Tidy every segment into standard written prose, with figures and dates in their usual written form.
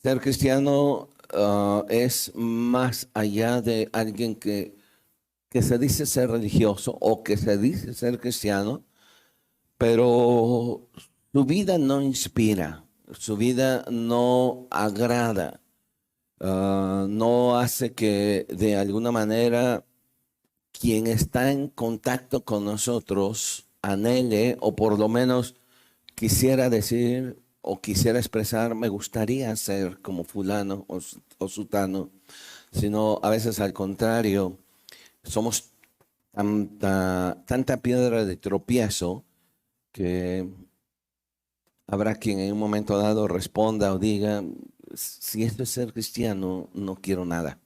Ser cristiano es más allá de alguien que se dice ser religioso o que se dice ser cristiano, pero su vida no inspira, su vida no agrada, no hace que de alguna manera quien está en contacto con nosotros anhele o por lo menos quisiera decir o quisiera expresar, me gustaría ser como fulano o sutano, sino a veces al contrario, somos tanta piedra de tropiezo que habrá quien en un momento dado responda o diga, si esto es ser cristiano, no quiero nada.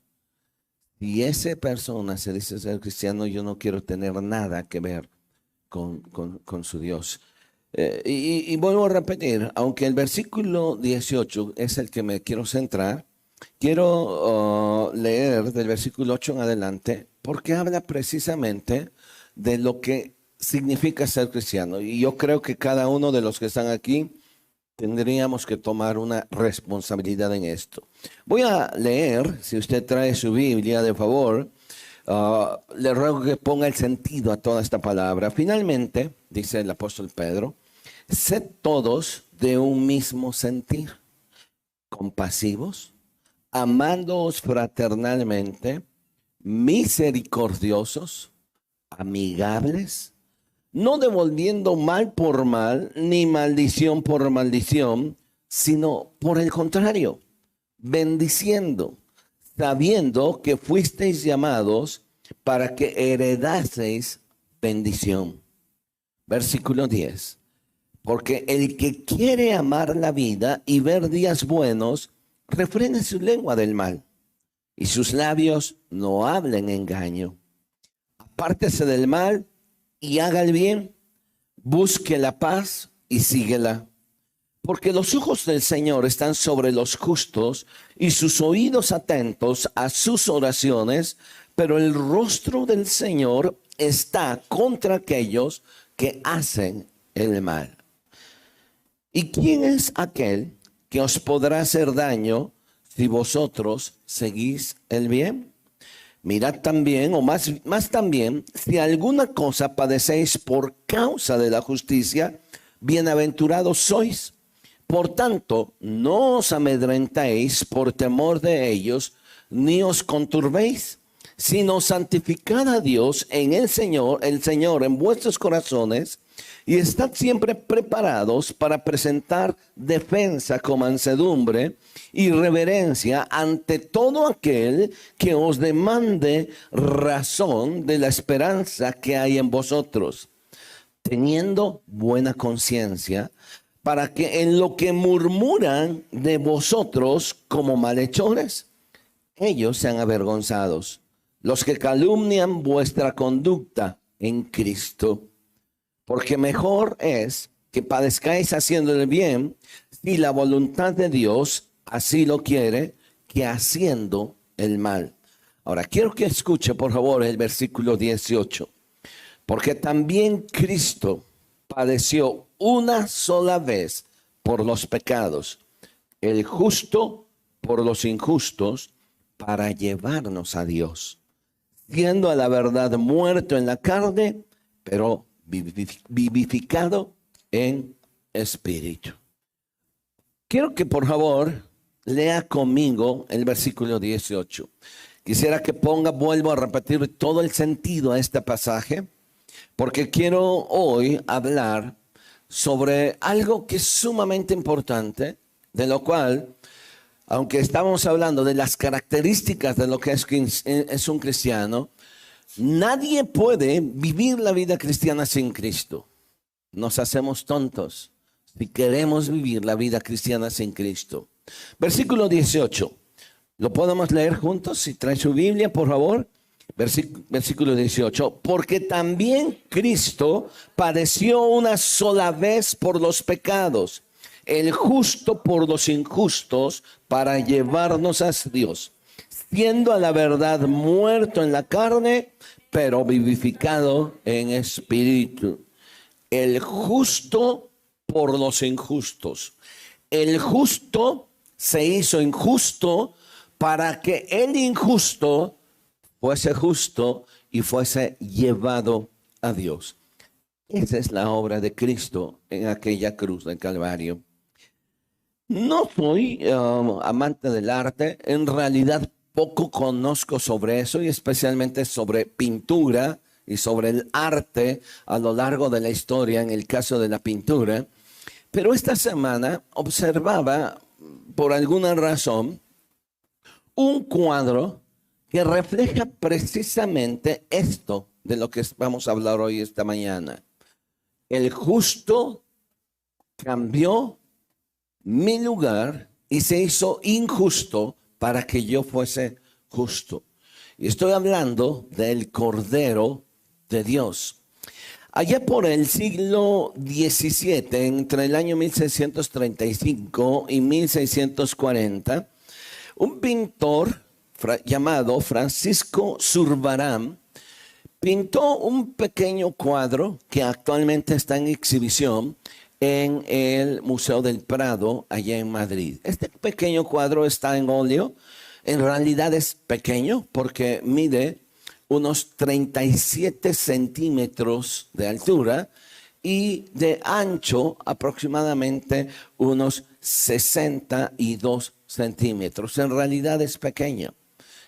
Si esa persona se dice ser cristiano, yo no quiero tener nada que ver con su Dios. Y vuelvo a repetir, aunque el versículo 18 es el que me quiero centrar, quiero leer del versículo 8 en adelante, porque habla precisamente de lo que significa ser cristiano. Y yo creo que cada uno de los que están aquí tendríamos que tomar una responsabilidad en esto. Voy a leer, si usted trae su Biblia, de favor, le ruego que ponga el sentido a toda esta palabra. Finalmente, dice el apóstol Pedro, sed todos de un mismo sentir, compasivos, amándoos fraternalmente, misericordiosos, amigables, no devolviendo mal por mal, ni maldición por maldición, sino por el contrario, bendiciendo, sabiendo que fuisteis llamados para que heredaseis bendición. Versículo 10. Porque el que quiere amar la vida y ver días buenos, refrene su lengua del mal, y sus labios no hablen engaño. Apártese del mal y haga el bien, busque la paz y síguela. Porque los ojos del Señor están sobre los justos y sus oídos atentos a sus oraciones, pero el rostro del Señor está contra aquellos que hacen el mal. ¿Y quién es aquel que os podrá hacer daño si vosotros seguís el bien? Mirad también, o más también, si alguna cosa padecéis por causa de la justicia, bienaventurados sois. Por tanto, no os amedrentéis por temor de ellos, ni os conturbéis, sino santificad a Dios en el Señor en vuestros corazones, y estad siempre preparados para presentar defensa con mansedumbre y reverencia ante todo aquel que os demande razón de la esperanza que hay en vosotros, teniendo buena conciencia, para que en lo que murmuran de vosotros como malhechores, ellos sean avergonzados, los que calumnian vuestra conducta en Cristo. Porque mejor es que padezcáis haciendo el bien, si la voluntad de Dios así lo quiere, que haciendo el mal. Ahora, quiero que escuche, por favor, el versículo 18. Porque también Cristo padeció una sola vez por los pecados, el justo por los injustos, para llevarnos a Dios, siendo a la verdad muerto en la carne, pero vivificado en espíritu. Quiero que por favor lea conmigo el versículo 18. Quisiera que vuelvo a repetir todo el sentido a este pasaje, porque quiero hoy hablar sobre algo que es sumamente importante, de lo cual, aunque estamos hablando de las características de lo que es un cristiano, nadie puede vivir la vida cristiana sin Cristo. Nos hacemos tontos si queremos vivir la vida cristiana sin Cristo. Versículo 18. ¿Lo podemos leer juntos? Si trae su Biblia, por favor. Versículo 18. Porque también Cristo padeció una sola vez por los pecados, el justo por los injustos, para llevarnos a Dios, siendo a la verdad muerto en la carne, pero vivificado en espíritu. El justo por los injustos. El justo se hizo injusto para que el injusto fuese justo y fuese llevado a Dios. Esa es la obra de Cristo en aquella cruz del Calvario. No soy amante del arte, en realidad poco conozco sobre eso y especialmente sobre pintura y sobre el arte a lo largo de la historia en el caso de la pintura. Pero esta semana observaba por alguna razón un cuadro que refleja precisamente esto de lo que vamos a hablar hoy esta mañana. El justo cambió mi lugar y se hizo injusto para que yo fuese justo. Y estoy hablando del Cordero de Dios. Allá por el siglo XVII, entre el año 1635 y 1640, un pintor llamado Francisco Zurbarán pintó un pequeño cuadro que actualmente está en exhibición en el Museo del Prado, allá en Madrid. Este pequeño cuadro está en óleo. En realidad es pequeño porque mide unos 37 centímetros de altura y de ancho aproximadamente unos 62 centímetros. En realidad es pequeño.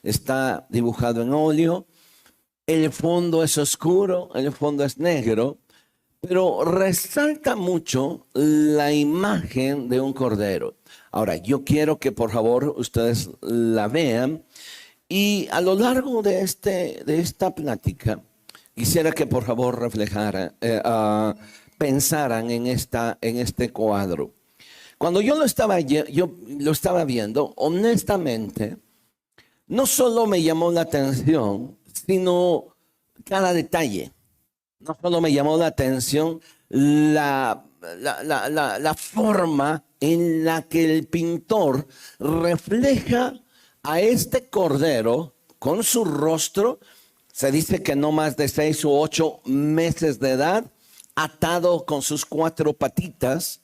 Está dibujado en óleo. El fondo es oscuro, el fondo es negro, pero resalta mucho la imagen de un cordero. Ahora, yo quiero que por favor ustedes la vean y a lo largo de esta plática quisiera que por favor pensaran en este cuadro. Cuando yo lo estaba viendo, honestamente, no solo me llamó la atención, sino cada detalle. No solo me llamó la atención la forma en la que el pintor refleja a este cordero con su rostro, se dice que no más de 6 u 8 meses de edad, atado con sus 4 patitas.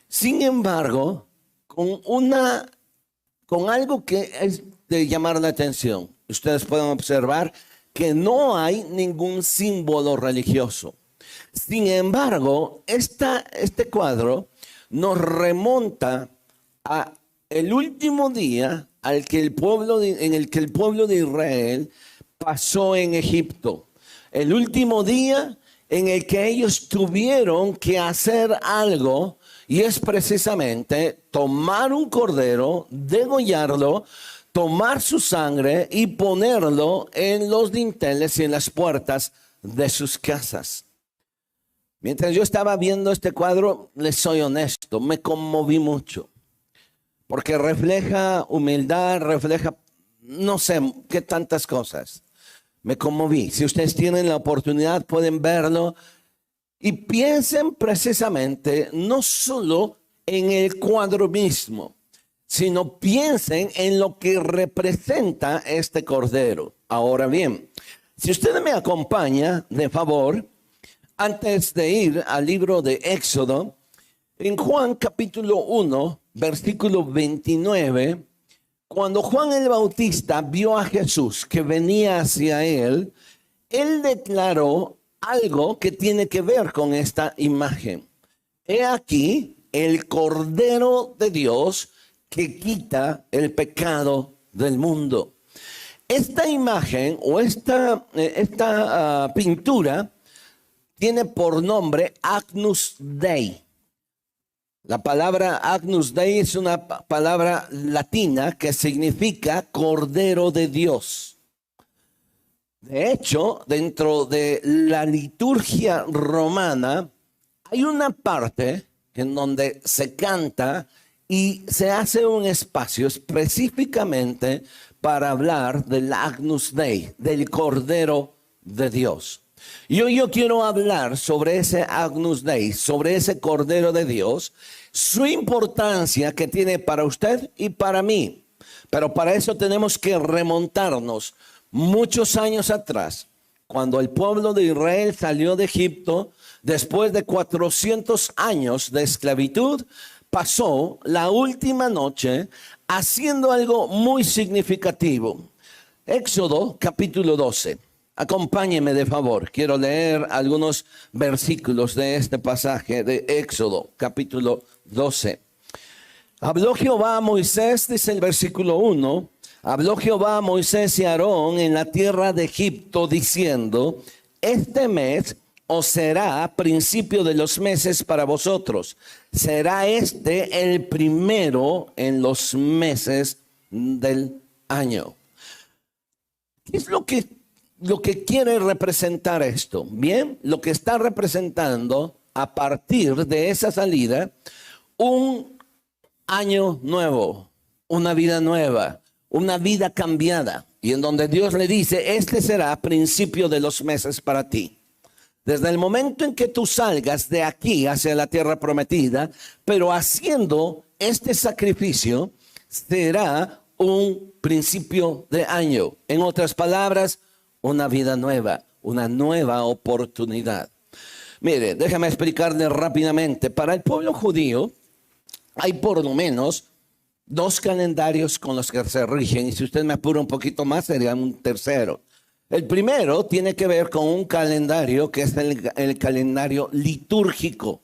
Sin embargo, con algo que es de llamar la atención. Ustedes pueden observar que no hay ningún símbolo religioso. Sin embargo, este cuadro nos remonta a el último día en el que el pueblo de Israel pasó en Egipto. El último día en el que ellos tuvieron que hacer algo, y es precisamente tomar un cordero, degollarlo, tomar su sangre y ponerlo en los dinteles y en las puertas de sus casas. Mientras yo estaba viendo este cuadro, les soy honesto, me conmoví mucho. Porque refleja humildad, refleja no sé qué tantas cosas. Me conmoví. Si ustedes tienen la oportunidad, pueden verlo. Y piensen precisamente no solo en el cuadro mismo, sino piensen en lo que representa este cordero. Ahora bien, si usted me acompaña, de favor, antes de ir al libro de Éxodo, en Juan capítulo 1, versículo 29, cuando Juan el Bautista vio a Jesús que venía hacia él, él declaró algo que tiene que ver con esta imagen. He aquí el Cordero de Dios que quita el pecado del mundo. Esta imagen o esta pintura tiene por nombre Agnus Dei. La palabra Agnus Dei es una palabra latina que significa Cordero de Dios. De hecho, dentro de la liturgia romana hay una parte en donde se canta y se hace un espacio específicamente para hablar del Agnus Dei, del Cordero de Dios. Yo quiero hablar sobre ese Agnus Dei, sobre ese Cordero de Dios, su importancia que tiene para usted y para mí. Pero para eso tenemos que remontarnos muchos años atrás, cuando el pueblo de Israel salió de Egipto después de 400 años de esclavitud pasó la última noche haciendo algo muy significativo. Éxodo capítulo 12. Acompáñeme de favor. Quiero leer algunos versículos de este pasaje de Éxodo capítulo 12. Habló Jehová a Moisés, dice el versículo 1. Habló Jehová a Moisés y a Aarón en la tierra de Egipto diciendo: este mes os será principio de los meses para vosotros. Será este el primero en los meses del año. ¿Qué es lo que quiere representar esto? Bien, lo que está representando a partir de esa salida, un año nuevo, una vida nueva, una vida cambiada. Y en donde Dios le dice, este será principio de los meses para ti. Desde el momento en que tú salgas de aquí hacia la tierra prometida, pero haciendo este sacrificio, será un principio de año. En otras palabras, una vida nueva, una nueva oportunidad. Mire, déjame explicarle rápidamente. Para el pueblo judío hay por lo menos 2 calendarios con los que se rigen. Y si usted me apura un poquito más, sería un tercero. El primero tiene que ver con un calendario que es el calendario litúrgico.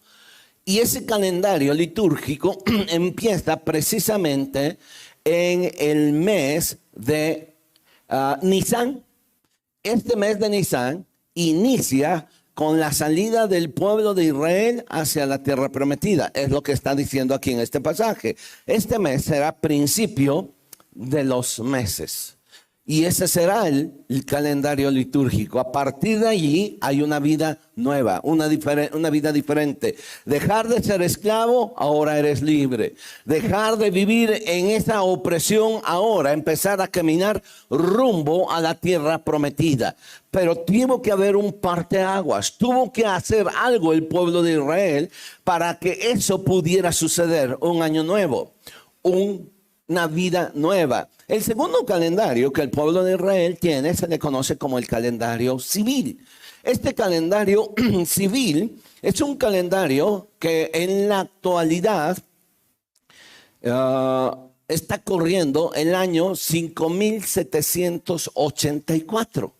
Y ese calendario litúrgico empieza precisamente en el mes de Nisan. Este mes de Nisan inicia con la salida del pueblo de Israel hacia la tierra prometida. Es lo que está diciendo aquí en este pasaje. Este mes será principio de los meses. Y ese será el calendario litúrgico. A partir de allí hay una vida nueva, una vida diferente. Dejar de ser esclavo, ahora eres libre. Dejar de vivir en esa opresión, ahora empezar a caminar rumbo a la tierra prometida. Pero tuvo que haber un parteaguas. Tuvo que hacer algo el pueblo de Israel para que eso pudiera suceder. Un año nuevo, una vida nueva. El segundo calendario que el pueblo de Israel tiene se le conoce como el calendario civil. Este calendario civil es un calendario que en la actualidad está corriendo el año 5784.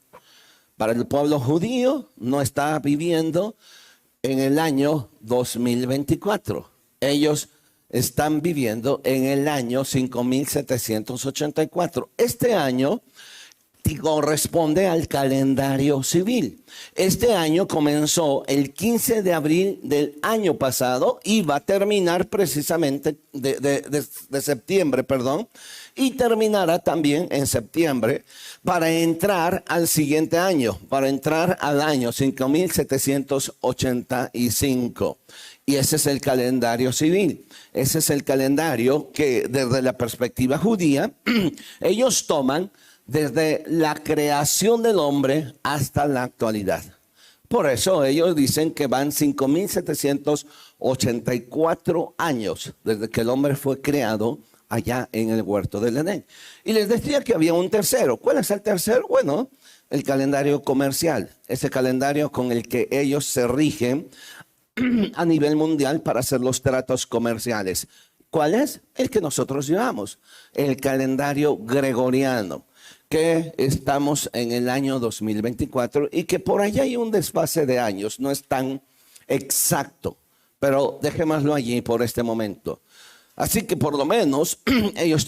Para el pueblo judío no está viviendo en el año 2024. Ellos están viviendo en el año 5784. Este año corresponde al calendario civil. Este año comenzó el 15 de abril del año pasado y va a terminar precisamente de septiembre, y terminará también en septiembre para entrar al siguiente año, para entrar al año 5785. Y ese es el calendario civil. Ese es el calendario que desde la perspectiva judía, ellos toman desde la creación del hombre hasta la actualidad. Por eso ellos dicen que van 5784 años desde que el hombre fue creado allá en el huerto del Edén. Y les decía que había un tercero. ¿Cuál es el tercero? Bueno, el calendario comercial. Ese calendario con el que ellos se rigen a nivel mundial para hacer los tratos comerciales. ¿Cuál es? El que nosotros llevamos, el calendario gregoriano, que estamos en el año 2024 y que por allá hay un desfase de años, no es tan exacto, pero dejémoslo allí por este momento. Así que por lo menos ellos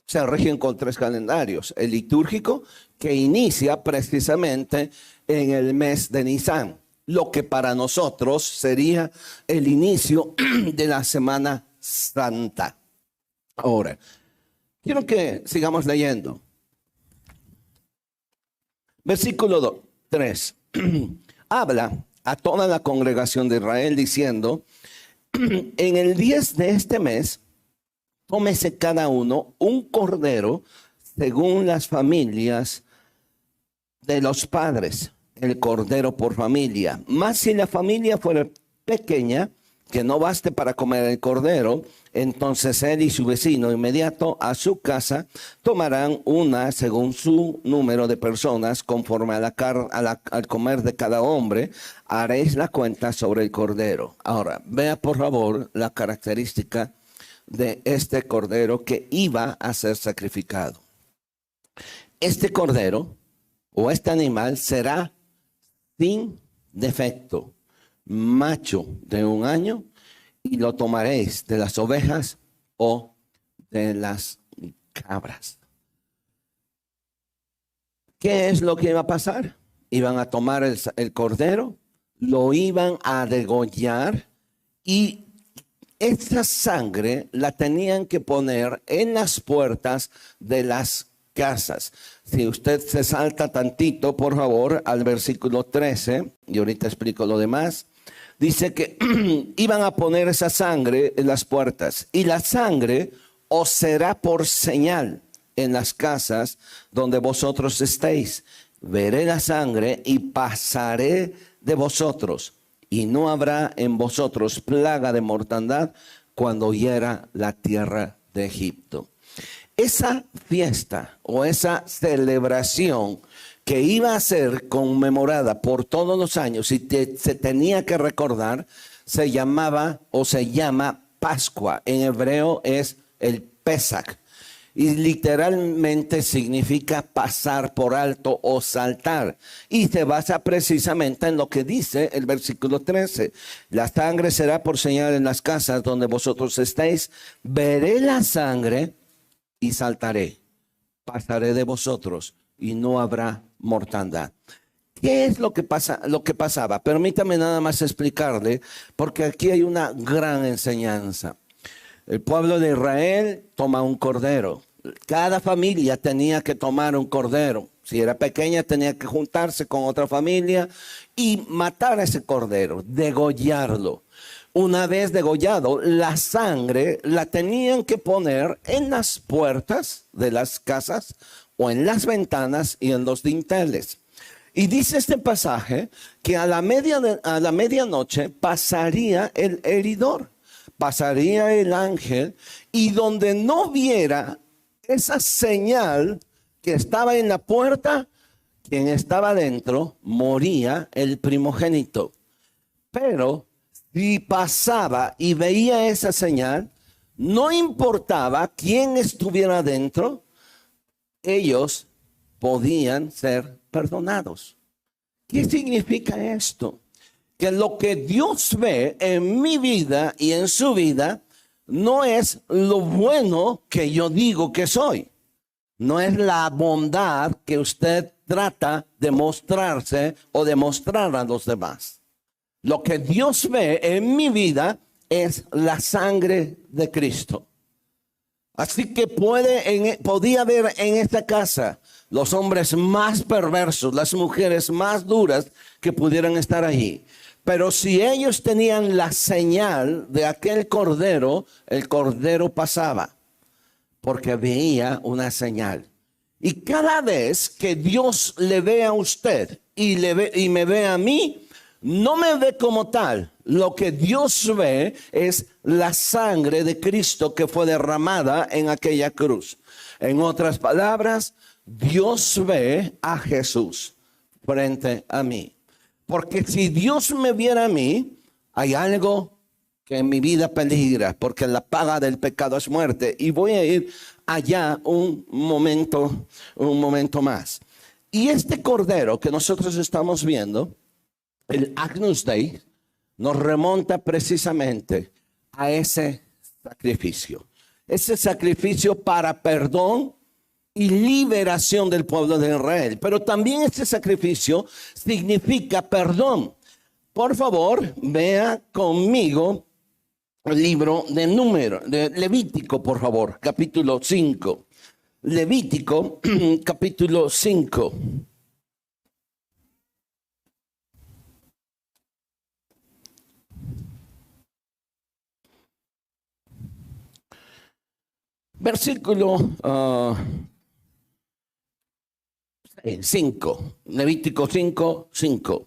se rigen con 3 calendarios. El litúrgico, que inicia precisamente en el mes de Nisan, lo que para nosotros sería el inicio de la Semana Santa. Ahora, quiero que sigamos leyendo. Versículo 3. Habla a toda la congregación de Israel diciendo: en el 10 de este mes, tómese cada uno un cordero según las familias de los padres, el cordero por familia. Mas si la familia fuera pequeña, que no baste para comer el cordero, entonces él y su vecino inmediato a su casa tomarán una según su número de personas, conforme a al comer de cada hombre, haréis la cuenta sobre el cordero. Ahora, vea por favor la característica de este cordero que iba a ser sacrificado. Este cordero o este animal será sin defecto, macho de 1 año, y lo tomaréis de las ovejas o de las cabras. ¿Qué es lo que iba a pasar? Iban a tomar el cordero, lo iban a degollar y esa sangre la tenían que poner en las puertas de las casas. Si usted se salta tantito, por favor, al versículo 13, y ahorita explico lo demás, dice que iban a poner esa sangre en las puertas, y la sangre os será por señal en las casas donde vosotros estéis. Veré la sangre y pasaré de vosotros, y no habrá en vosotros plaga de mortandad cuando hiera la tierra de Egipto. Esa fiesta o esa celebración que iba a ser conmemorada por todos los años y se tenía que recordar, se llamaba o se llama Pascua. En hebreo es el Pesach. Y literalmente significa pasar por alto o saltar. Y se basa precisamente en lo que dice el versículo 13. La sangre será por señal en las casas donde vosotros estéis. Veré la sangre y saltaré. Pasaré de vosotros y no habrá mortandad. ¿Qué es lo que pasaba? Permítame nada más explicarle, porque aquí hay una gran enseñanza. El pueblo de Israel toma un cordero. Cada familia tenía que tomar un cordero. Si era pequeña, tenía que juntarse con otra familia y matar a ese cordero, degollarlo. Una vez degollado, la sangre la tenían que poner en las puertas de las casas o en las ventanas y en los dinteles. Y dice este pasaje que a la medianoche pasaría el heridor. Pasaría el ángel, y donde no viera esa señal que estaba en la puerta, quien estaba dentro moría el primogénito. Pero si pasaba y veía esa señal, no importaba quién estuviera dentro, ellos podían ser perdonados. ¿Qué significa esto? Que lo que Dios ve en mi vida y en su vida no es lo bueno que yo digo que soy. No es la bondad que usted trata de mostrarse o de mostrar a los demás. Lo que Dios ve en mi vida es la sangre de Cristo. Así que podía ver en esta casa los hombres más perversos, las mujeres más duras que pudieran estar allí. Pero si ellos tenían la señal de aquel cordero, el cordero pasaba, porque veía una señal. Y cada vez que Dios le ve a usted y me ve a mí, no me ve como tal. Lo que Dios ve es la sangre de Cristo que fue derramada en aquella cruz. En otras palabras, Dios ve a Jesús frente a mí. Porque si Dios me viera a mí, hay algo que en mi vida peligra, porque la paga del pecado es muerte. Y voy a ir allá un momento más. Y este cordero que nosotros estamos viendo, el Agnus Dei, nos remonta precisamente a ese sacrificio. Ese sacrificio para perdón y liberación del pueblo de Israel. Pero también este sacrificio significa perdón. Por favor, vea conmigo el libro de Levítico, por favor, capítulo 5. Levítico, capítulo 5. Versículo 5, Levítico 5, 5.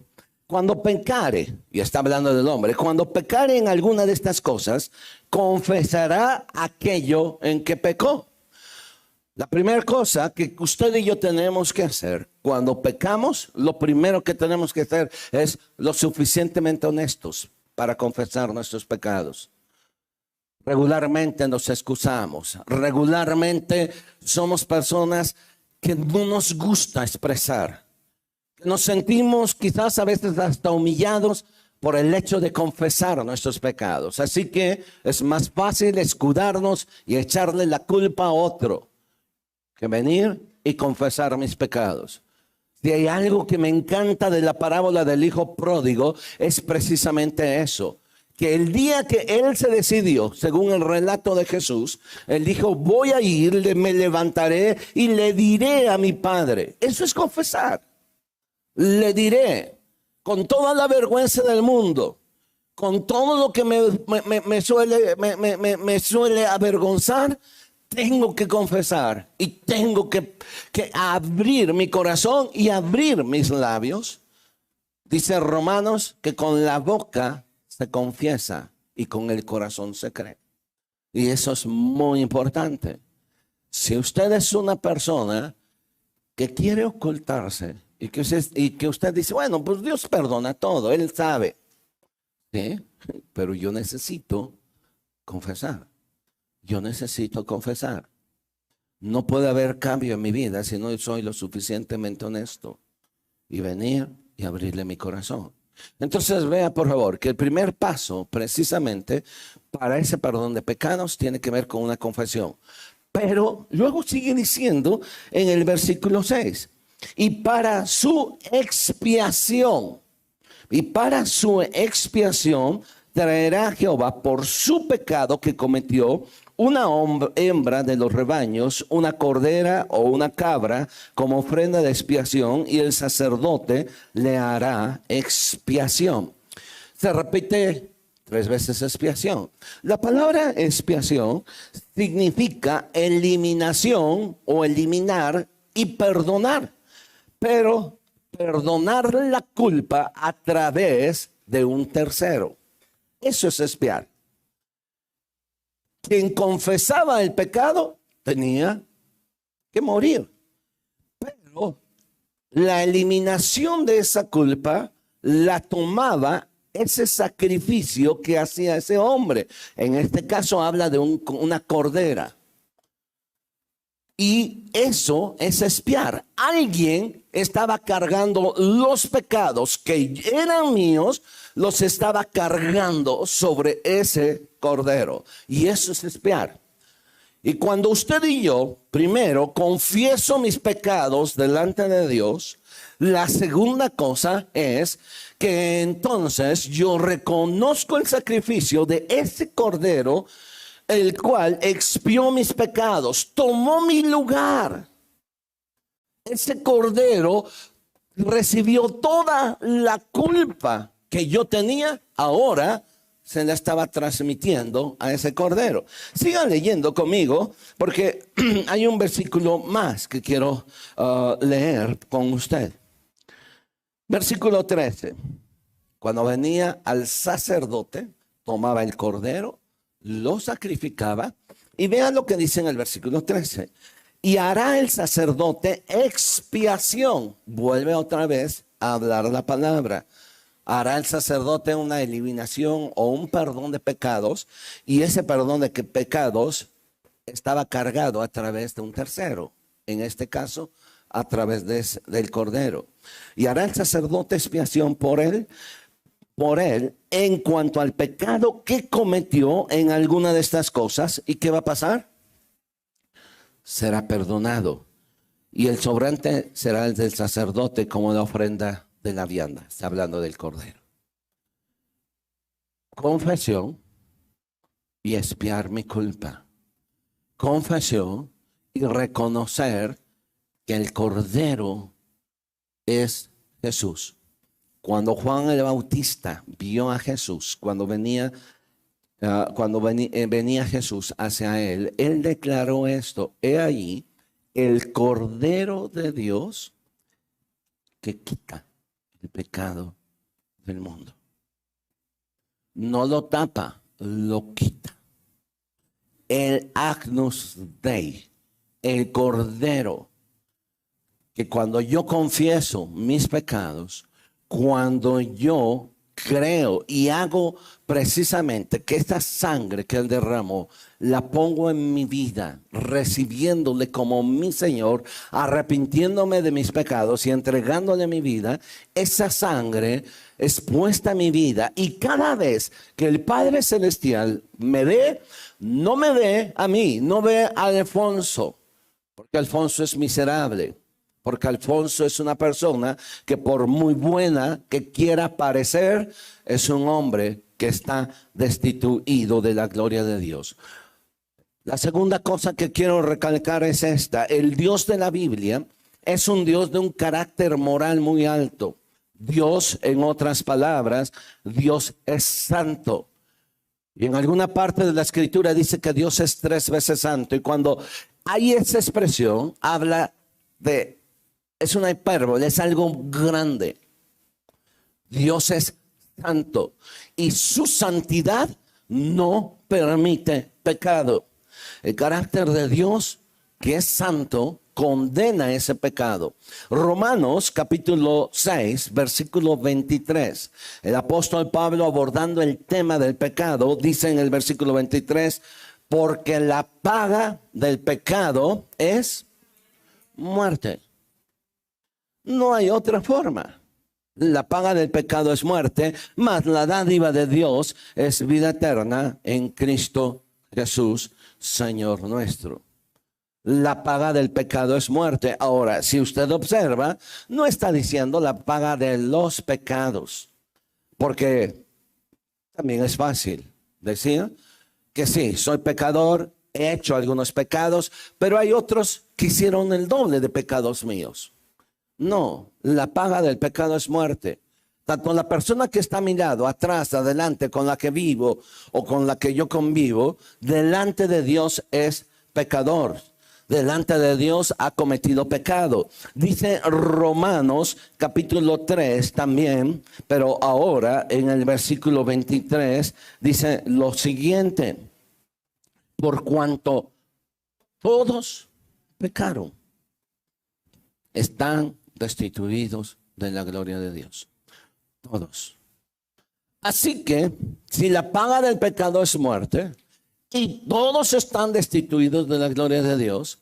Cuando pecare, y está hablando del hombre, cuando pecare en alguna de estas cosas, confesará aquello en que pecó. La primera cosa que usted y yo tenemos que hacer cuando pecamos, lo primero que tenemos que hacer es lo suficientemente honestos para confesar nuestros pecados. Regularmente nos excusamos, regularmente somos personas que no nos gusta expresar. Nos sentimos quizás a veces hasta humillados por el hecho de confesar nuestros pecados. Así que es más fácil escudarnos y echarle la culpa a otro que venir y confesar mis pecados. Si hay algo que me encanta de la parábola del hijo pródigo, es precisamente eso. Que el día que él se decidió, según el relato de Jesús, él dijo, voy a ir, me levantaré y le diré a mi padre. Eso es confesar. Le diré, con toda la vergüenza del mundo, con todo lo que me suele avergonzar, tengo que confesar y tengo que abrir mi corazón y abrir mis labios. Dice Romanos que con la boca se confiesa y con el corazón se cree. Y eso es muy importante. Si usted es una persona que quiere ocultarse y que usted dice, bueno, pues Dios perdona todo, Él sabe. ¿Sí? Pero yo necesito confesar. Yo necesito confesar. No puede haber cambio en mi vida si no soy lo suficientemente honesto y venir y abrirle mi corazón. Entonces vea por favor que el primer paso precisamente para ese perdón de pecados tiene que ver con una confesión. Pero luego sigue diciendo en el versículo 6, y para su expiación traerá a Jehová por su pecado que cometió una hembra de los rebaños, una cordera o una cabra como ofrenda de expiación, y el sacerdote le hará expiación. Se repite 3 veces expiación. La palabra expiación significa eliminación o eliminar y perdonar, pero perdonar la culpa a través de un tercero. Eso es expiar. Quien confesaba el pecado tenía que morir. Pero la eliminación de esa culpa la tomaba ese sacrificio que hacía ese hombre. En este caso habla de una cordera. Y eso es expiar. Alguien estaba cargando los pecados que eran míos, los estaba cargando sobre ese cordero. Y eso es expiar. Y cuando usted y yo, primero, confieso mis pecados delante de Dios, la segunda cosa es que entonces yo reconozco el sacrificio de ese cordero, el cual expió mis pecados, tomó mi lugar. Ese cordero recibió toda la culpa que yo tenía, ahora se la estaba transmitiendo a ese cordero. Sigan leyendo conmigo, porque hay un versículo más que quiero leer con usted. Versículo 13. Cuando venía al sacerdote, tomaba el cordero, lo sacrificaba, y vean lo que dice en el versículo 13. Y hará el sacerdote expiación. Vuelve otra vez a hablar la palabra. Hará el sacerdote una eliminación o un perdón de pecados, y ese perdón de pecados estaba cargado a través de un tercero, en este caso a través del cordero. Y hará el sacerdote expiación por él en cuanto al pecado que cometió en alguna de estas cosas. ¿Y qué va a pasar? Será perdonado, y el sobrante será el del sacerdote como la ofrenda de la vianda. Está hablando del cordero. Confesión y expiar mi culpa. Confesión y reconocer que el cordero es Jesús. Cuando Juan el Bautista vio a Jesús, cuando venía Jesús hacia él, él declaró esto: he ahí el Cordero de Dios que quita el pecado del mundo. No lo tapa, lo quita. El Agnus Dei, el Cordero, que cuando yo confieso mis pecados, cuando yo creo y hago precisamente que esta sangre que Él derramó, la pongo en mi vida, recibiéndole como mi Señor, arrepintiéndome de mis pecados y entregándole mi vida, esa sangre es puesta en mi vida. Y cada vez que el Padre Celestial me ve, no me ve a mí, no ve a Alfonso, porque Alfonso es miserable. Porque Alfonso es una persona que por muy buena que quiera parecer, es un hombre que está destituido de la gloria de Dios. La segunda cosa que quiero recalcar es esta. El Dios de la Biblia es un Dios de un carácter moral muy alto. Dios, en otras palabras, Dios es santo. Y en alguna parte de la Escritura dice que Dios es 3 veces santo. Y cuando hay esa expresión, habla de... Es una hipérbole, es algo grande. Dios es santo y su santidad no permite pecado. El carácter de Dios, que es santo, condena ese pecado. Romanos capítulo 6, versículo 23. El apóstol Pablo, abordando el tema del pecado, dice en el versículo 23, porque la paga del pecado es muerte. No hay otra forma. La paga del pecado es muerte, mas la dádiva de Dios es vida eterna en Cristo Jesús, Señor nuestro. La paga del pecado es muerte. Ahora, si usted observa, no está diciendo la paga de los pecados, porque también es fácil decir que sí, soy pecador, he hecho algunos pecados, pero hay otros que hicieron el doble de pecados míos. No, la paga del pecado es muerte. Tanto la persona que está a mi lado, atrás, adelante, con la que vivo o con la que yo convivo, delante de Dios es pecador. Delante de Dios ha cometido pecado. Dice Romanos capítulo 3 también, pero ahora en el versículo 23 dice lo siguiente: por cuanto todos pecaron, están destituidos de la gloria de Dios. Todos. Así que, si la paga del pecado es muerte, y todos están destituidos de la gloria de Dios,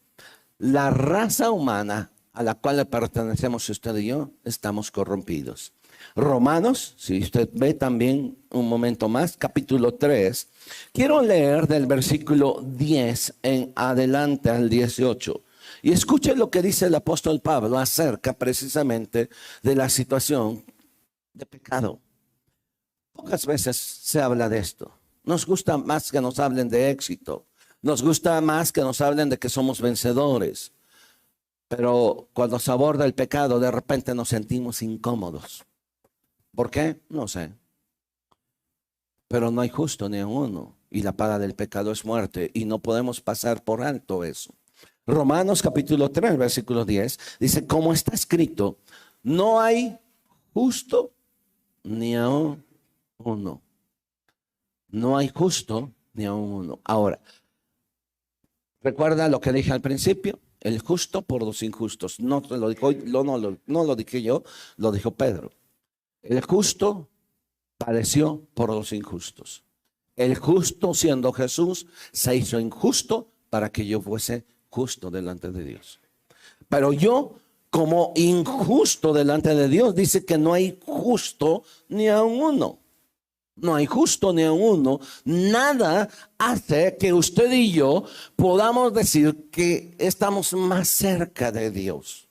la raza humana a la cual le pertenecemos usted y yo, estamos corrompidos. Romanos, si usted ve también un momento más, capítulo 3, quiero leer del versículo 10 en adelante al 18. Y escuche lo que dice el apóstol Pablo acerca precisamente de la situación de pecado. Pocas veces se habla de esto. Nos gusta más que nos hablen de éxito. Nos gusta más que nos hablen de que somos vencedores. Pero cuando se aborda el pecado, de repente nos sentimos incómodos. ¿Por qué? No sé. Pero no hay justo ni uno. Y la paga del pecado es muerte. Y no podemos pasar por alto eso. Romanos capítulo 3, versículo 10, dice, como está escrito, no hay justo ni aún uno. No hay justo ni aún uno. Ahora, recuerda lo que dije al principio, el justo por los injustos. No lo dijo, no lo dije yo, lo dijo Pedro. El justo padeció por los injustos. El justo, siendo Jesús, se hizo injusto para que yo fuese justo delante de Dios. Pero yo, como injusto delante de Dios, dice que no hay justo ni a uno. No hay justo ni a uno. Nada hace que usted y yo podamos decir que estamos más cerca de Dios.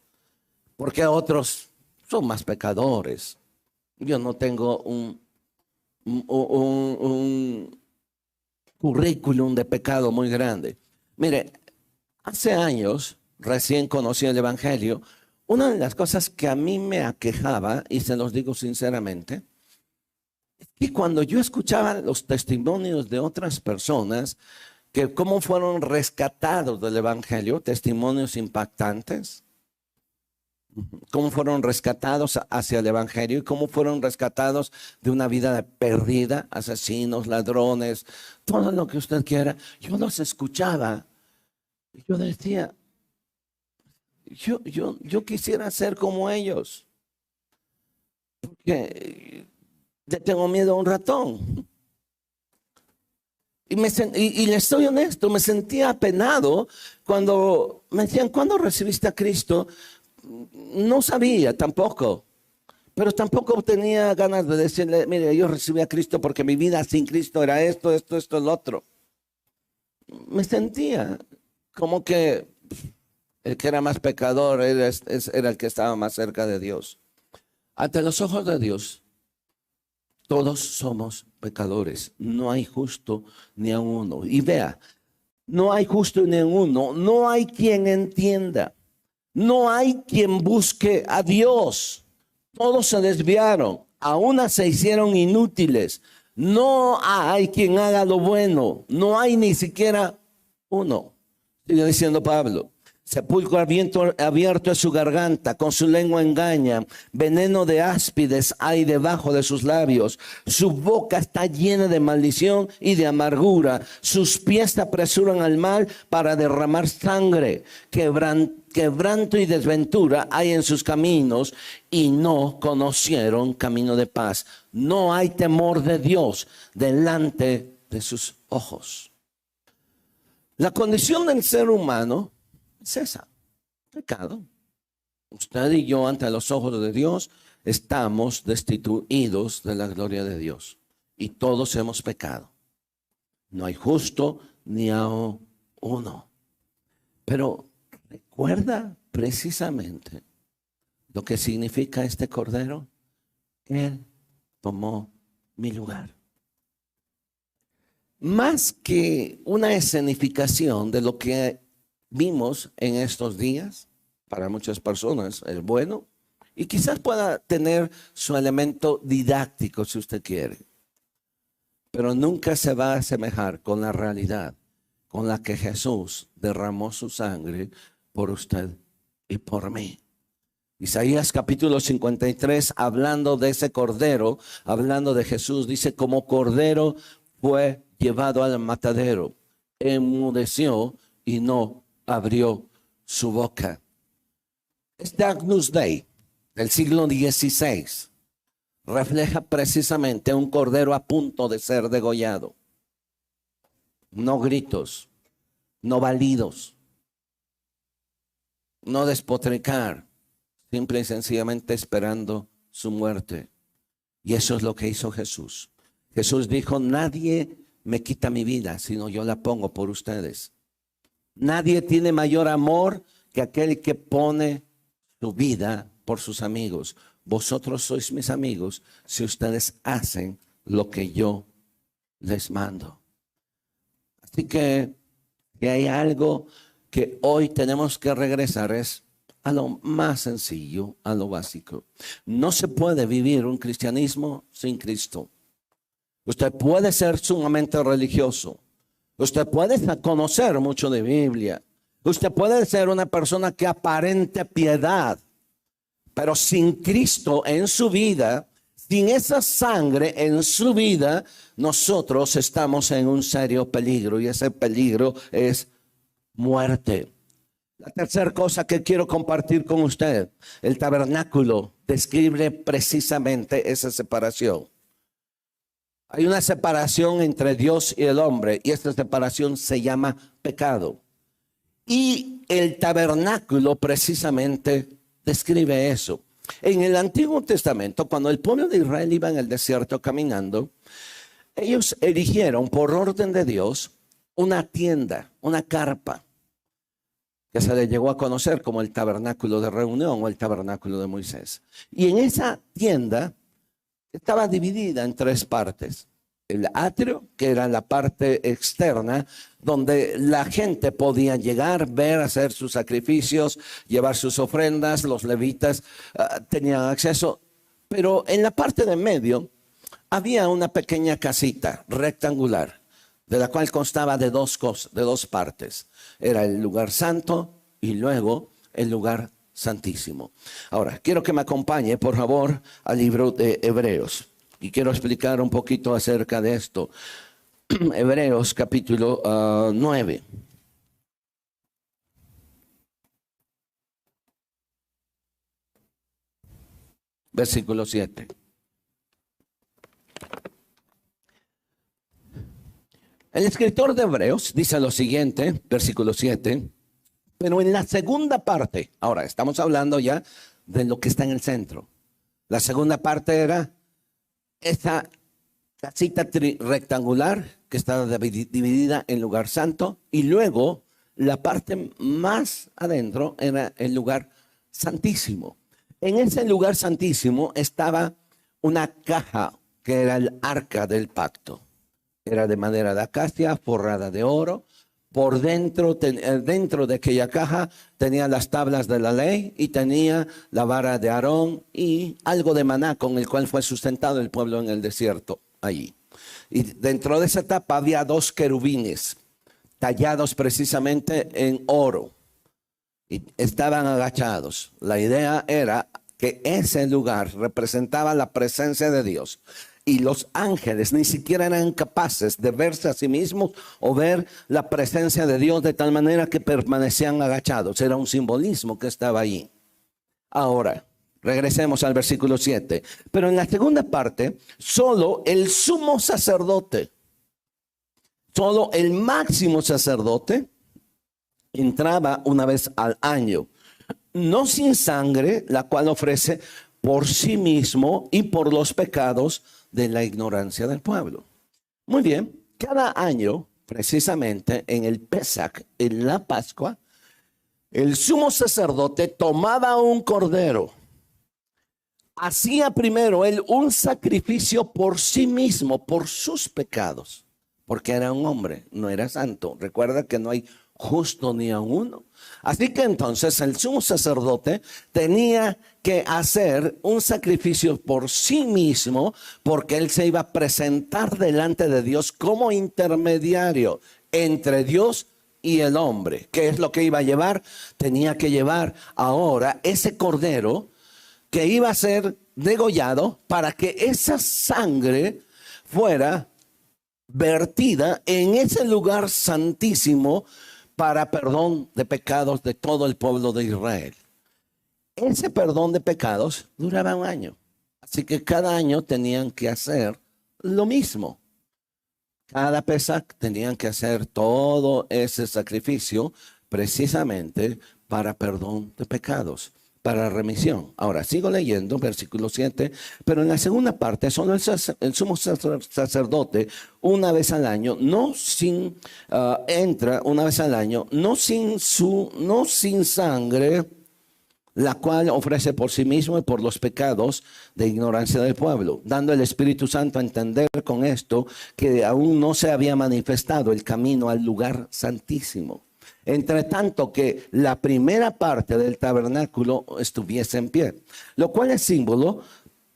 Porque otros son más pecadores. Yo no tengo un currículum de pecado muy grande. Mire, hace años, recién conocí el Evangelio. Una de las cosas que a mí me aquejaba, y se los digo sinceramente, es que cuando yo escuchaba los testimonios de otras personas, que cómo fueron rescatados del Evangelio, testimonios impactantes, cómo fueron rescatados hacia el Evangelio y cómo fueron rescatados de una vida perdida, asesinos, ladrones, todo lo que usted quiera. Yo los escuchaba y yo decía, yo quisiera ser como ellos, porque le tengo miedo a un ratón. Y le estoy honesto, me sentía apenado cuando me decían, ¿cuándo recibiste a Cristo? No sabía tampoco, pero tampoco tenía ganas de decirle, mire, yo recibí a Cristo porque mi vida sin Cristo era esto, lo otro. Me sentía como que el que era más pecador era el que estaba más cerca de Dios. Ante los ojos de Dios, todos somos pecadores. No hay justo ni a uno. Y vea, no hay justo ni a uno. No hay quien entienda. No hay quien busque a Dios. Todos se desviaron. A una se hicieron inútiles. No hay quien haga lo bueno. No hay ni siquiera uno. Sigue diciendo Pablo. Sepulcro abierto es su garganta, con su lengua engaña, veneno de áspides hay debajo de sus labios, su boca está llena de maldición y de amargura, sus pies se apresuran al mal para derramar sangre, quebranto y desventura hay en sus caminos y no conocieron camino de paz. No hay temor de Dios delante de sus ojos. La condición del ser humano es esa, pecado. Usted y yo ante los ojos de Dios estamos destituidos de la gloria de Dios y todos hemos pecado. No hay justo ni a uno. Pero recuerda precisamente lo que significa este cordero. Él tomó mi lugar. Más que una escenificación de lo que vimos en estos días, para muchas personas es bueno y quizás pueda tener su elemento didáctico si usted quiere, pero nunca se va a asemejar con la realidad con la que Jesús derramó su sangre por usted y por mí. Isaías capítulo 53, hablando de ese cordero, hablando de Jesús, dice: como cordero fue llevado al matadero, enmudeció y no abrió su boca. Este Agnus Dei del siglo XVI refleja precisamente un cordero a punto de ser degollado. No gritos, no balidos, no despotricar, simple y sencillamente esperando su muerte. Y eso es lo que hizo Jesús. Jesús dijo: nadie me quita mi vida, sino yo la pongo por ustedes. Nadie tiene mayor amor que aquel que pone su vida por sus amigos. Vosotros sois mis amigos si ustedes hacen lo que yo les mando. Así que hay algo que hoy tenemos que regresar, es a lo más sencillo, a lo básico. No se puede vivir un cristianismo sin Cristo. Usted puede ser sumamente religioso. Usted puede conocer mucho de Biblia. Usted puede ser una persona que aparente piedad, pero sin Cristo en su vida, sin esa sangre en su vida, nosotros estamos en un serio peligro, y ese peligro es muerte. La tercera cosa que quiero compartir con usted: el tabernáculo describe precisamente esa separación. Hay una separación entre Dios y el hombre, y esta separación se llama pecado. Y el tabernáculo precisamente describe eso. En el Antiguo Testamento, cuando el pueblo de Israel iba en el desierto caminando, ellos erigieron por orden de Dios una tienda, una carpa, que se le llegó a conocer como el tabernáculo de reunión o el tabernáculo de Moisés. Y en esa tienda estaba dividida en tres partes. El atrio, que era la parte externa, donde la gente podía llegar, ver, hacer sus sacrificios, llevar sus ofrendas. Los levitas tenían acceso. Pero en la parte de medio había una pequeña casita rectangular, de la cual constaba de dos partes. Era el lugar santo y luego el lugar santísimo. Ahora, quiero que me acompañe, por favor, al libro de Hebreos. Y quiero explicar un poquito acerca de esto. Hebreos capítulo 9. Versículo 7. El escritor de Hebreos dice lo siguiente, versículo 7, pero en la segunda parte, ahora estamos hablando ya de lo que está en el centro. La segunda parte era esa casita rectangular que está dividida en lugar santo, y luego la parte más adentro era el lugar santísimo. En ese lugar santísimo estaba una caja que era el arca del pacto. Era de madera de acacia, forrada de oro. Por dentro, dentro de aquella caja tenía las tablas de la ley y tenía la vara de Aarón y algo de maná con el cual fue sustentado el pueblo en el desierto allí. Y dentro de esa tapa había 2 querubines tallados precisamente en oro y estaban agachados. La idea era que ese lugar representaba la presencia de Dios. Y los ángeles ni siquiera eran capaces de verse a sí mismos o ver la presencia de Dios, de tal manera que permanecían agachados. Era un simbolismo que estaba ahí. Ahora, regresemos al versículo 7. Pero en la segunda parte, solo el sumo sacerdote, solo el máximo sacerdote entraba una vez al año, no sin sangre, la cual ofrece por sí mismo y por los pecados de la ignorancia del pueblo. Muy bien, cada año, precisamente en el Pesach, en la Pascua, el sumo sacerdote tomaba un cordero. Hacía primero él un sacrificio por sí mismo, por sus pecados, porque era un hombre, no era santo. Recuerda que no hay justo ni a uno. Así que entonces el sumo sacerdote tenía que hacer un sacrificio por sí mismo, porque él se iba a presentar delante de Dios como intermediario entre Dios y el hombre. ¿Qué es lo que iba a llevar? Tenía que llevar ahora ese cordero que iba a ser degollado para que esa sangre fuera vertida en ese lugar santísimo para perdón de pecados de todo el pueblo de Israel. Ese perdón de pecados duraba un año. Así que cada año tenían que hacer lo mismo. Cada Pesach tenían que hacer todo ese sacrificio precisamente para perdón de pecados, para remisión. Ahora, sigo leyendo, versículo 7, pero en la segunda parte, solo el sumo sacerdote, una vez al año, entra una vez al año, no sin sangre, la cual ofrece por sí mismo y por los pecados de ignorancia del pueblo, dando el Espíritu Santo a entender con esto que aún no se había manifestado el camino al lugar santísimo, entre tanto que la primera parte del tabernáculo estuviese en pie, lo cual es símbolo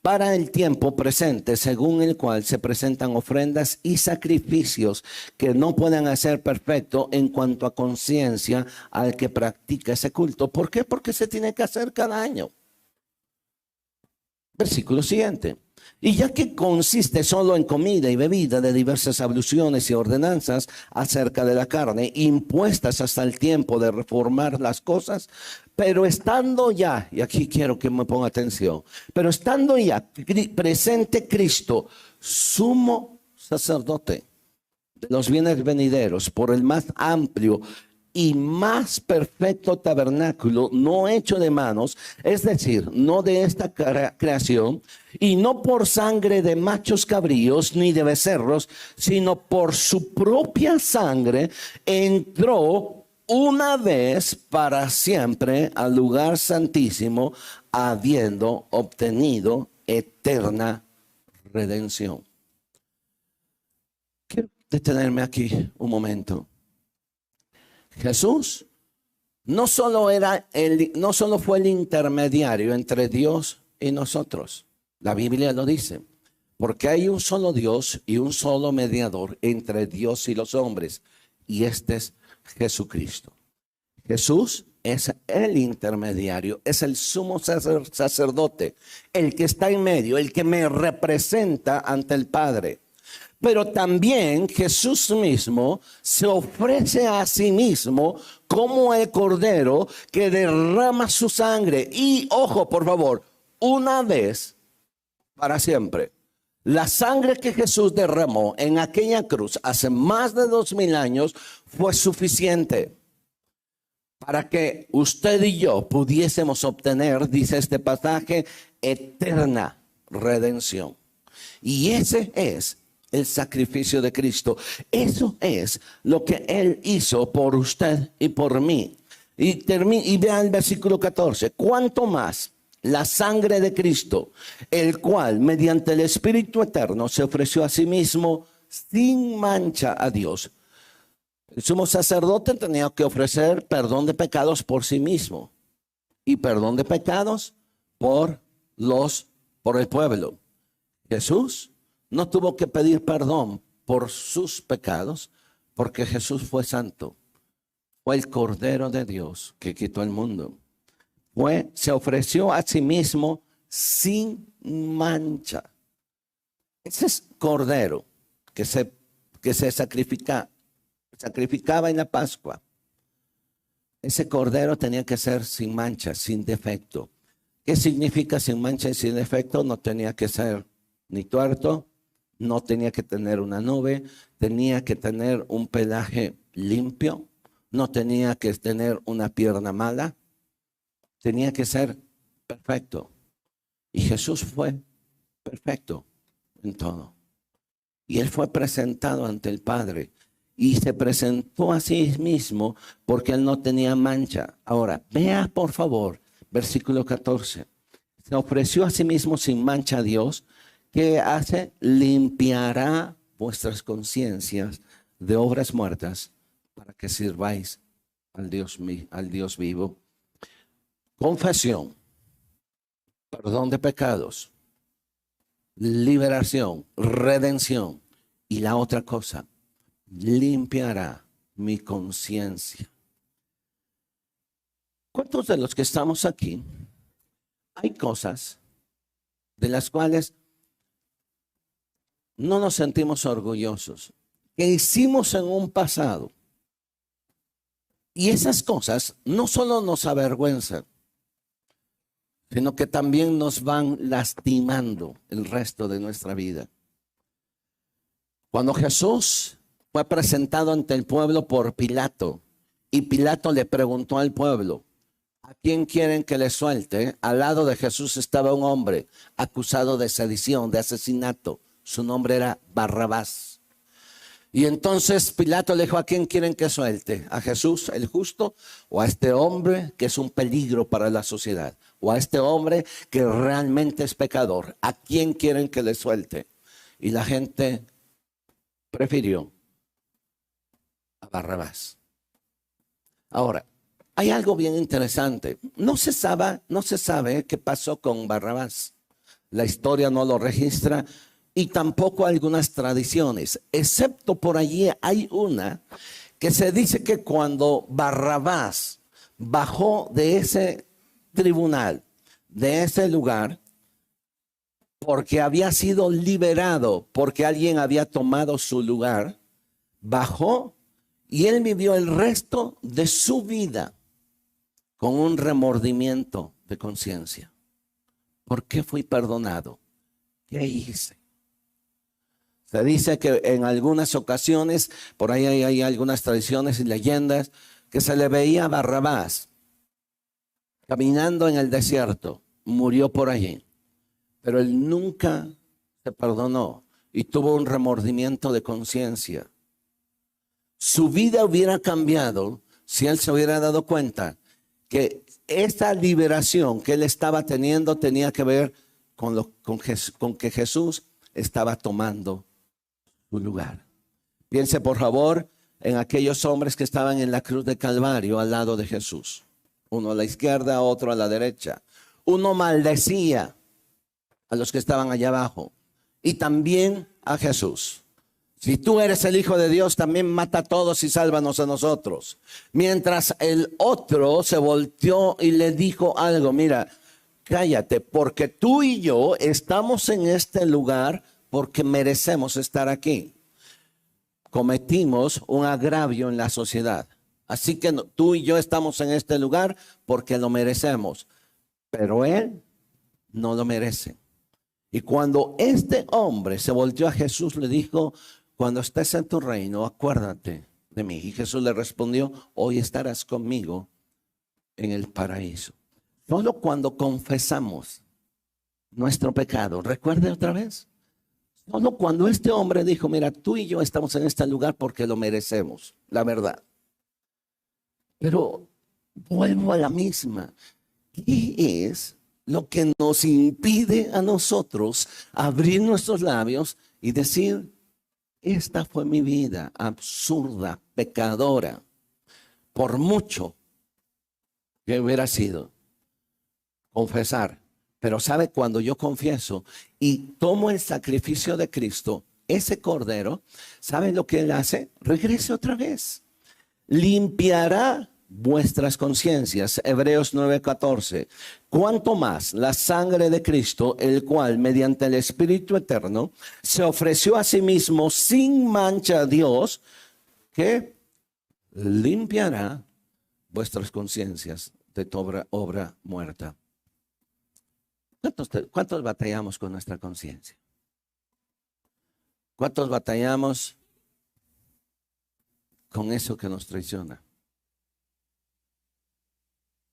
para el tiempo presente, según el cual se presentan ofrendas y sacrificios que no pueden hacer perfecto en cuanto a conciencia al que practica ese culto. ¿Por qué? Porque se tiene que hacer cada año. Versículo siguiente. Y ya que consiste solo en comida y bebida de diversas abluciones y ordenanzas acerca de la carne, impuestas hasta el tiempo de reformar las cosas, pero estando ya, y aquí quiero que me ponga atención, pero estando ya presente Cristo, sumo sacerdote de los bienes venideros, por el más amplio y más perfecto tabernáculo, no hecho de manos, es decir, no de esta creación, y no por sangre de machos cabríos ni de becerros, sino por su propia sangre, entró una vez para siempre al lugar santísimo, habiendo obtenido eterna redención. Quiero detenerme aquí un momento. Jesús no solo fue el intermediario entre Dios y nosotros. La Biblia lo dice, porque hay un solo Dios y un solo mediador entre Dios y los hombres, y este es Jesucristo. Jesús es el intermediario, es el sumo sacerdote, el que está en medio, el que me representa ante el Padre. Pero también Jesús mismo se ofrece a sí mismo como el cordero que derrama su sangre. Y ojo, por favor, una vez para siempre. La sangre que Jesús derramó en aquella cruz hace más de 2000 años fue suficiente para que usted y yo pudiésemos obtener, dice este pasaje, eterna redención. Y ese es el sacrificio de Cristo. Eso es lo que Él hizo por usted y por mí. Y vea el versículo 14. ¿Cuánto más la sangre de Cristo, el cual mediante el Espíritu Eterno se ofreció a sí mismo sin mancha a Dios? El sumo sacerdote tenía que ofrecer perdón de pecados por sí mismo y perdón de pecados por el pueblo. Jesús no tuvo que pedir perdón por sus pecados porque Jesús fue santo. Fue el Cordero de Dios que quitó el mundo. Se ofreció a sí mismo sin mancha. Ese es Cordero que se sacrificaba en la Pascua. Ese Cordero tenía que ser sin mancha, sin defecto. ¿Qué significa sin mancha y sin defecto? No tenía que ser ni tuerto, no tenía que tener una nube, tenía que tener un pelaje limpio, no tenía que tener una pierna mala, tenía que ser perfecto. Y Jesús fue perfecto en todo. Y Él fue presentado ante el Padre y se presentó a sí mismo porque Él no tenía mancha. Ahora, vea por favor, versículo 14. Se ofreció a sí mismo sin mancha a Dios. ¿Qué hace? Limpiará vuestras conciencias de obras muertas para que sirváis al Dios vivo. Confesión, perdón de pecados, liberación, redención. Y la otra cosa, limpiará mi conciencia. ¿Cuántos de los que estamos aquí, hay cosas de las cuales no nos sentimos orgullosos, que hicimos en un pasado? Y esas cosas no solo nos avergüenzan, sino que también nos van lastimando el resto de nuestra vida. Cuando Jesús fue presentado ante el pueblo por Pilato, y Pilato le preguntó al pueblo, ¿a quién quieren que le suelte? Al lado de Jesús estaba un hombre acusado de sedición, de asesinato. Su nombre era Barrabás. Y entonces Pilato le dijo, ¿a quién quieren que suelte? ¿A Jesús el justo o a este hombre que es un peligro para la sociedad? ¿O a este hombre que realmente es pecador? ¿A quién quieren que le suelte? Y la gente prefirió a Barrabás. Ahora, hay algo bien interesante. No se sabe qué pasó con Barrabás. La historia no lo registra y tampoco algunas tradiciones, excepto por allí hay una que se dice que cuando Barrabás bajó de ese tribunal, de ese lugar, porque había sido liberado, porque alguien había tomado su lugar, bajó y él vivió el resto de su vida con un remordimiento de conciencia. ¿Por qué fui perdonado? ¿Qué hice? Se dice que en algunas ocasiones, por ahí hay algunas tradiciones y leyendas, que se le veía a Barrabás caminando en el desierto, murió por allí, pero él nunca se perdonó y tuvo un remordimiento de conciencia. Su vida hubiera cambiado si él se hubiera dado cuenta que esta liberación que él estaba teniendo tenía que ver con que Jesús estaba tomando su lugar. Piense por favor en aquellos hombres que estaban en la cruz de Calvario al lado de Jesús. Uno a la izquierda, otro a la derecha. Uno maldecía a los que estaban allá abajo y también a Jesús. Si tú eres el Hijo de Dios, también mata a todos y sálvanos a nosotros. Mientras el otro se volteó y le dijo algo, mira, cállate, porque tú y yo estamos en este lugar porque merecemos estar aquí. Cometimos un agravio en la sociedad. Así que tú y yo estamos en este lugar porque lo merecemos. Pero él no lo merece. Y cuando este hombre se volteó a Jesús, le dijo, cuando estés en tu reino, acuérdate de mí. Y Jesús le respondió, hoy estarás conmigo en el paraíso. Solo cuando confesamos nuestro pecado, recuerde otra vez, solo cuando este hombre dijo, mira, tú y yo estamos en este lugar porque lo merecemos, la verdad. Pero vuelvo a la misma. ¿Qué es lo que nos impide a nosotros abrir nuestros labios y decir, esta fue mi vida absurda, pecadora, por mucho que hubiera sido? Confesar. Pero sabe, cuando yo confieso y tomo el sacrificio de Cristo, ese cordero, ¿sabe lo que él hace? Regrese otra vez. Limpiará vuestras conciencias. Hebreos 9:14. Cuanto más la sangre de Cristo, el cual mediante el Espíritu eterno se ofreció a sí mismo sin mancha a Dios, que limpiará vuestras conciencias de toda obra muerta. ¿Cuántos batallamos con nuestra conciencia? ¿Cuántos batallamos con eso que nos traiciona?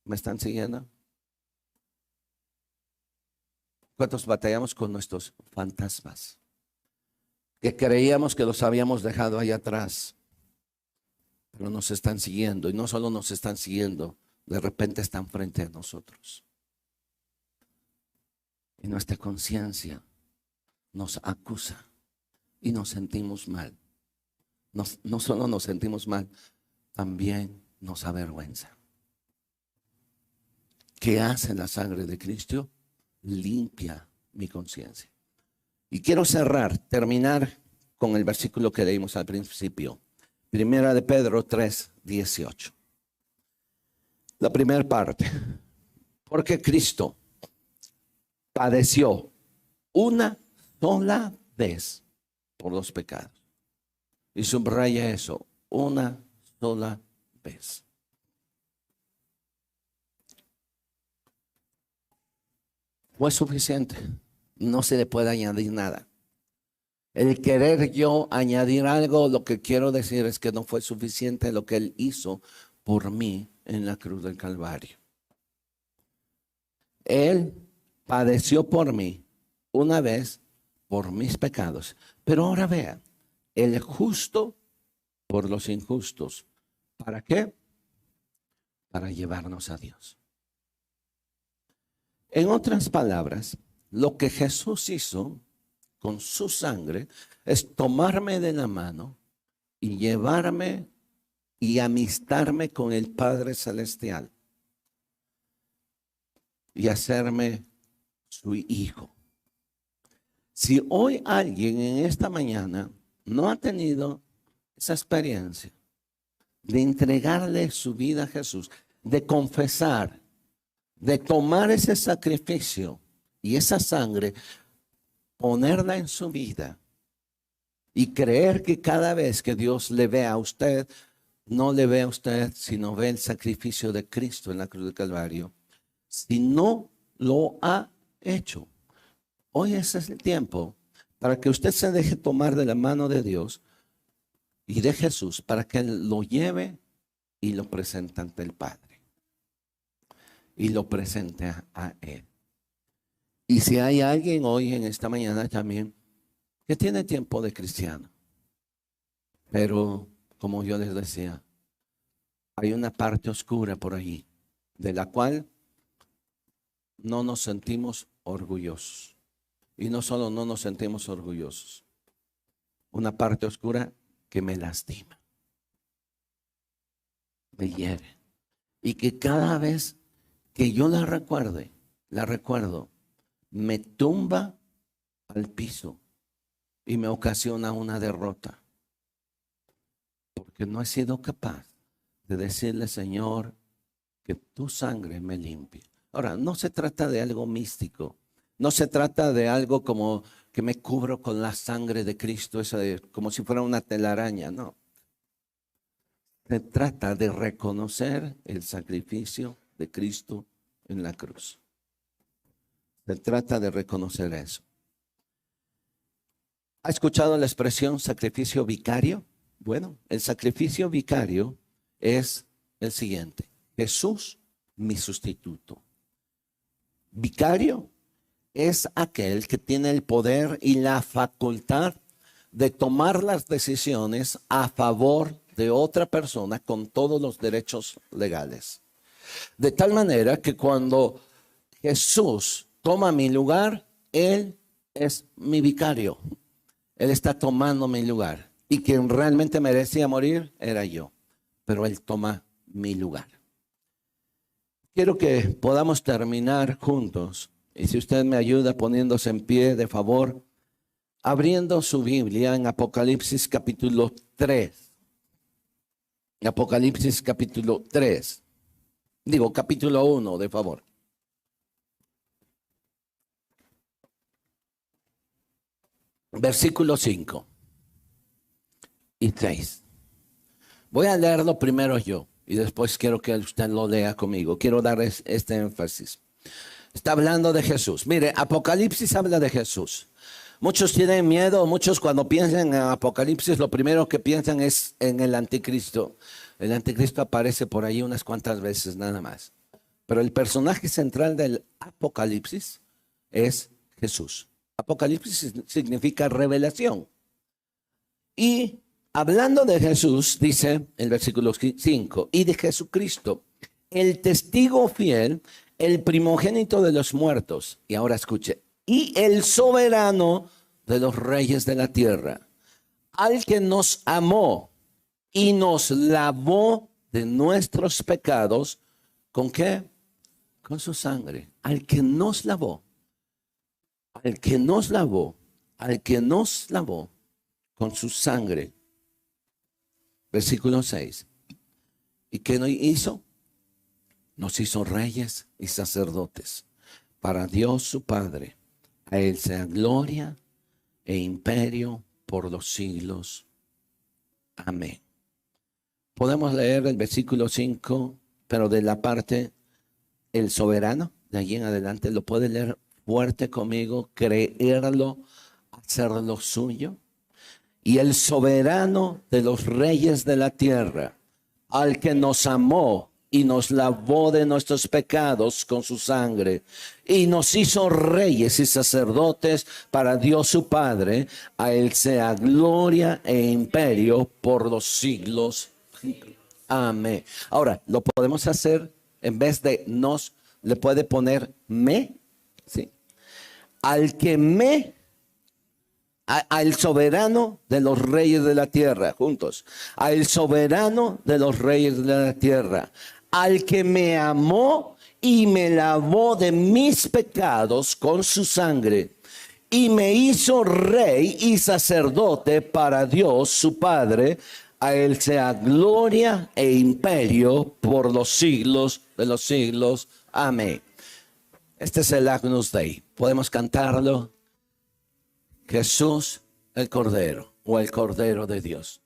¿Me están siguiendo? ¿Cuántos batallamos con nuestros fantasmas? Que creíamos que los habíamos dejado ahí atrás, pero nos están siguiendo. Y no solo nos están siguiendo, de repente están frente a nosotros. Y nuestra conciencia nos acusa y nos sentimos mal. No solo nos sentimos mal, también nos avergüenza. ¿Qué hace la sangre de Cristo? Limpia mi conciencia. Y quiero terminar con el versículo que leímos al principio. Primera de Pedro 3:18. La primera parte. Porque Cristo padeció una sola vez por los pecados. Y subraya eso, una sola vez. Fue suficiente. No se le puede añadir nada. El querer yo añadir algo, lo que quiero decir es que no fue suficiente lo que él hizo por mí en la cruz del Calvario. Él padeció por mí una vez por mis pecados. Pero ahora vean, el justo por los injustos. ¿Para qué? Para llevarnos a Dios. En otras palabras, lo que Jesús hizo con su sangre es tomarme de la mano y llevarme y amistarme con el Padre Celestial y hacerme su hijo. Si hoy alguien en esta mañana no ha tenido esa experiencia de entregarle su vida a Jesús, de confesar, de tomar ese sacrificio y esa sangre, ponerla en su vida y creer que cada vez que Dios le ve a usted, no le ve a usted, sino ve el sacrificio de Cristo en la cruz del Calvario. Si no lo ha hecho, hoy ese es el tiempo para que usted se deje tomar de la mano de Dios y de Jesús para que Él lo lleve y lo presente ante el Padre. Y lo presente a Él. Y si hay alguien hoy en esta mañana también que tiene tiempo de cristiano, pero como yo les decía, hay una parte oscura por ahí de la cual no nos sentimos orgullosos. Y no solo no nos sentimos orgullosos, una parte oscura que me lastima, me hiere, y que cada vez que yo la recuerdo, me tumba al piso y me ocasiona una derrota. Porque no he sido capaz de decirle, Señor, que tu sangre me limpie. Ahora, no se trata de algo místico. No se trata de algo como que me cubro con la sangre de Cristo, como si fuera una telaraña. No. Se trata de reconocer el sacrificio de Cristo en la cruz. Se trata de reconocer eso. ¿Ha escuchado la expresión sacrificio vicario? Bueno, el sacrificio vicario es el siguiente. Jesús, mi sustituto. Vicario es aquel que tiene el poder y la facultad de tomar las decisiones a favor de otra persona con todos los derechos legales. De tal manera que cuando Jesús toma mi lugar, Él es mi vicario. Él está tomando mi lugar. Y quien realmente merecía morir era yo. Pero Él toma mi lugar. Quiero que podamos terminar juntos. Y si usted me ayuda poniéndose en pie, de favor, abriendo su Biblia en Apocalipsis capítulo 3. Apocalipsis capítulo 3. Digo, capítulo 1, de favor. Versículo 5 y 6. Voy a leerlo primero yo y después quiero que usted lo lea conmigo. Quiero dar este énfasis. Está hablando de Jesús. Mire, Apocalipsis habla de Jesús. Muchos tienen miedo, muchos cuando piensan en Apocalipsis, lo primero que piensan es en el anticristo. El anticristo aparece por ahí unas cuantas veces nada más. Pero el personaje central del Apocalipsis es Jesús. Apocalipsis significa revelación. Y hablando de Jesús, dice el versículo 5, y de Jesucristo, el testigo fiel, el primogénito de los muertos. Y ahora escuche, y el soberano de los reyes de la tierra, al que nos amó y nos lavó de nuestros pecados. ¿Con qué? Con su sangre. Al que nos lavó. Al que nos lavó. Al que nos lavó con su sangre. Versículo 6. ¿Y qué nos hizo? Nos hizo reyes y sacerdotes para Dios su Padre. A Él sea gloria e imperio por los siglos. Amén. Podemos leer el versículo 5, pero de la parte el soberano, de allí en adelante, lo puede leer fuerte conmigo, creerlo, hacerlo suyo. Y el soberano de los reyes de la tierra, al que nos amó y nos lavó de nuestros pecados con su sangre, y nos hizo reyes y sacerdotes para Dios su Padre, a Él sea gloria e imperio por los siglos. Amén. Ahora, lo podemos hacer, en vez de nos, le puede poner me, ¿sí? Al que me, al soberano de los reyes de la tierra, juntos, al soberano de los reyes de la tierra, al que me amó y me lavó de mis pecados con su sangre, y me hizo rey y sacerdote para Dios su Padre, a Él sea gloria e imperio por los siglos de los siglos. Amén. Este es el Agnus Dei. Podemos cantarlo. Jesús el Cordero, o el Cordero de Dios.